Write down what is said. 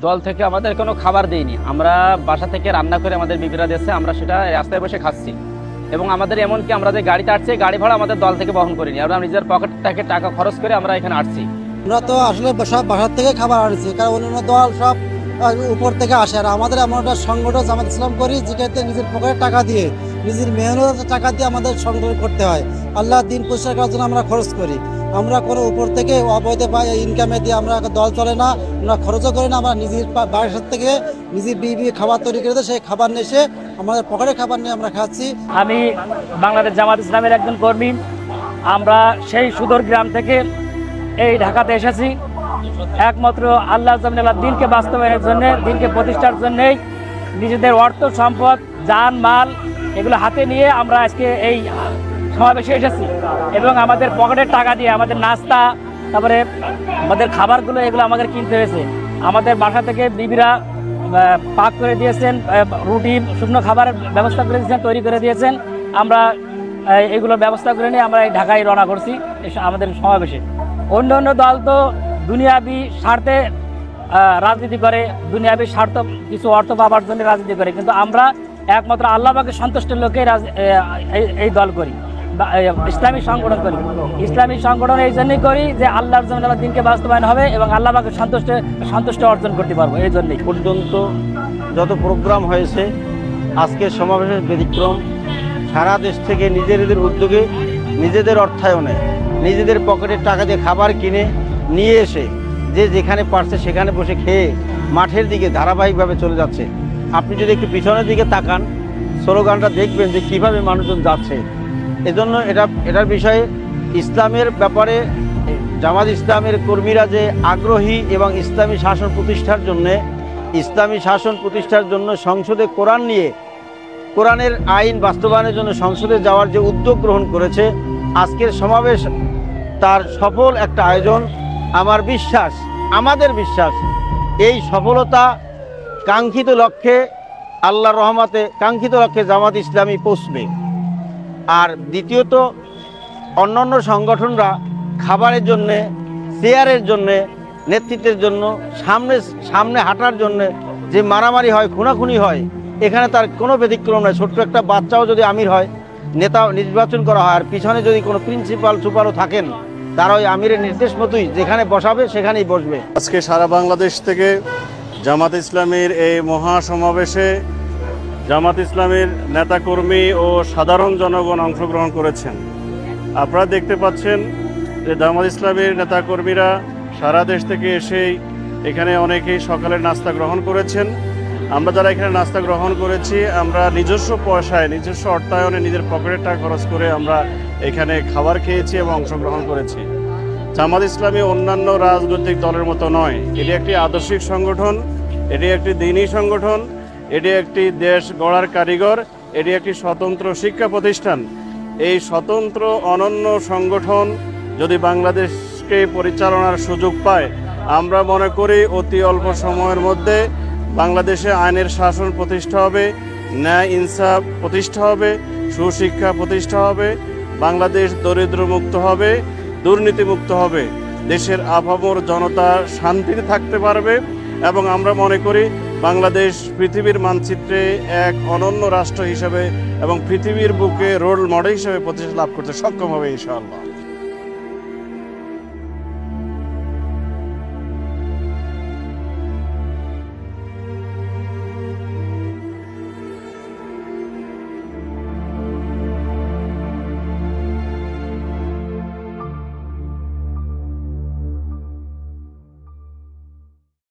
দল থেকে আমাদের কোনো খাবার দেয়নি। আমরা বাসা থেকে রান্না করে আমাদের বিবিরা দিয়েছে, আমরা সেটা রাস্তায় বসে খাচ্ছি। এবং আমাদের এমনকি আমরা যে গাড়িতে আসছি, গাড়ি ভাড়া আমাদের দল থেকে বহন করিনি, আমরা নিজের পকেট থেকে টাকা খরচ করে আমরা এখানে আসছি। আমরা তো আসলে সব বাসার থেকে খাবার আনছি, কারণ অন্যান্য দল সব উপর থেকে আসে। আর আমাদের এমন একটা সংগঠন জামাত ইসলাম করি, যেটাতে নিজের পকেটে টাকা দিয়ে, নিজের মেহনতের টাকা দিয়ে আমাদের সংগঠন করতে হয়। আল্লাহ দিন প্রতিষ্ঠা করার জন্য আমরা খরচ করি। আমরা কোনো উপর থেকে অবৈধ ইনকামে দিয়ে আমরা দল চলে না, আমরা খরচও করি না। আমরা নিজের বাসার থেকে নিজের বিবি খাবার তৈরি করে দেয়, সেই খাবার নিয়ে এসে আমাদের পকেটে খাবার নিয়ে আমরা খাচ্ছি। আমি বাংলাদেশ জামাত ইসলামের একজন কর্মী। আমরা সেই সুদূর গ্রাম থেকে এই ঢাকাতে এসেছি একমাত্র আল্লাহ দিনকে বাস্তবায়নের জন্য, দিনকে প্রতিষ্ঠার জন্যেই নিজেদের অর্থ সম্পদ, যান মাল এগুলো হাতে নিয়ে আমরা আজকে এই সমাবেশে এসেছি। এবং আমাদের পকেটের টাকা দিয়ে আমাদের নাস্তা, তারপরে আমাদের খাবারগুলো এগুলো আমাদের কিনতে হয়েছে। আমাদের বাসা থেকে বিবিরা পাক করে দিয়েছেন, রুটি শুকনো খাবারের ব্যবস্থা করে দিয়েছেন, তৈরি করে দিয়েছেন। আমরা এগুলোর ব্যবস্থা করে নিয়ে আমরা এই ঢাকায় রওনা করছি আমাদের সমাবেশে। অন্য অন্য দল তো দুনিয়াবি স্বার্থে রাজনীতি করে, দুনিয়াবি স্বার্থ কিছু অর্থ পাবার জন্য রাজনীতি করে, কিন্তু আমরা একমাত্র আল্লাহ পাকে সন্তুষ্টের লোকেই এই দল করি, ইসলামী সংগঠন করি। ইসলামী সংগঠন এই জন্যই করি যে আল্লাহর জন্য দিনকে বাস্তবায়ন হবে এবং আল্লাহ পাকে সন্তুষ্ট অর্জন করতে পারবো। এই জন্যই পর্যন্ত যত প্রোগ্রাম হয়েছে, আজকের সমাবেশের ব্যতিক্রম। সারা দেশ থেকে নিজেদের উদ্যোগে, নিজেদের অর্থায়নে, নিজেদের পকেটের টাকা দিয়ে খাবার কিনে নিয়ে এসে যে যেখানে পারছে সেখানে বসে খেয়ে মাঠের দিকে ধারাবাহিকভাবে চলে যাচ্ছে। আপনি যদি একটু পিছনের দিকে তাকান, স্লোগানটা দেখবেন যে কীভাবে মানুষজন যাচ্ছে। এজন্য এটার বিষয়ে ইসলামের ব্যাপারে জামাত ইসলামের কর্মীরা যে আগ্রহী এবং ইসলামী শাসন প্রতিষ্ঠার জন্য সংসদে কোরআন নিয়ে, কোরআনের আইন বাস্তবায়নের জন্য সংসদে যাওয়ার যে উদ্যোগ গ্রহণ করেছে, আজকের সমাবেশ তার সফল একটা আয়োজন। আমাদের বিশ্বাস এই সফলতা কাঙ্ক্ষিত লক্ষ্যে, আল্লাহর রহমতে কাঙ্ক্ষিত লক্ষ্যে জামাত ইসলামী পৌঁছবে। আর দ্বিতীয়ত, অন্যান্য সংগঠনরা খাবারের জন্যে, চেয়ারের জন্যে, নেতৃত্বের জন্য, সামনে হাঁটার জন্যে যে মারামারি হয়, খুনাখুনি হয়, এখানে তার কোনো ব্যতিক্রম নয়। ছোট্ট একটা বাচ্চাও যদি আমির হয়, নেতা নির্বাচন করা হয়, আর পিছনে যদি কোনো প্রিন্সিপাল সুপারও থাকেন, তারা ওই আমিরের নির্দেশ মতোই যেখানে বসাবে সেখানেই বসবে। আজকে সারা বাংলাদেশ থেকে জামাত ইসলামের এই মহাসমাবেশে জামাত ইসলামের নেতাকর্মী ও সাধারণ জনগণ অংশগ্রহণ করেছেন। আপনারা দেখতে পাচ্ছেন যে জামাত ইসলামের নেতাকর্মীরা সারা দেশ থেকে এসেই এখানে অনেকেই সকালের নাস্তা গ্রহণ করেছেন। আমরা যারা এখানে নাস্তা গ্রহণ করেছি, আমরা নিজস্ব পয়সায়, নিজস্ব অর্থায়নে, নিজের পকেটের টাকা খরচ করে আমরা এখানে খাবার খেয়েছি এবং অংশগ্রহণ করেছি। জামাত ইসলামী অন্যান্য রাজনৈতিক দলের মতো নয়। এটি একটি আদর্শিক সংগঠন, এটি একটি দ্বীনি সংগঠন, এটি একটি দেশ গড়ার কারিগর, এটি একটি স্বতন্ত্র শিক্ষা প্রতিষ্ঠান। এই স্বতন্ত্র অনন্য সংগঠন যদি বাংলাদেশকে পরিচালনার সুযোগ পায়, আমরা মনে করি অতি অল্প সময়ের মধ্যে বাংলাদেশে আইনের শাসন প্রতিষ্ঠা হবে, ন্যায় ইনসাফ প্রতিষ্ঠা হবে, সুশিক্ষা প্রতিষ্ঠা হবে, বাংলাদেশ দরিদ্রমুক্ত হবে, দুর্নীতিমুক্ত হবে, দেশের আপামর জনতা শান্তিতে থাকতে পারবে এবং আমরা মনে করি বাংলাদেশ পৃথিবীর মানচিত্রে এক অনন্য রাষ্ট্র হিসেবে এবং পৃথিবীর বুকে রোল মডেল হিসেবে প্রতিষ্ঠা লাভ করতে সক্ষম হবে ইনশাআল্লাহ।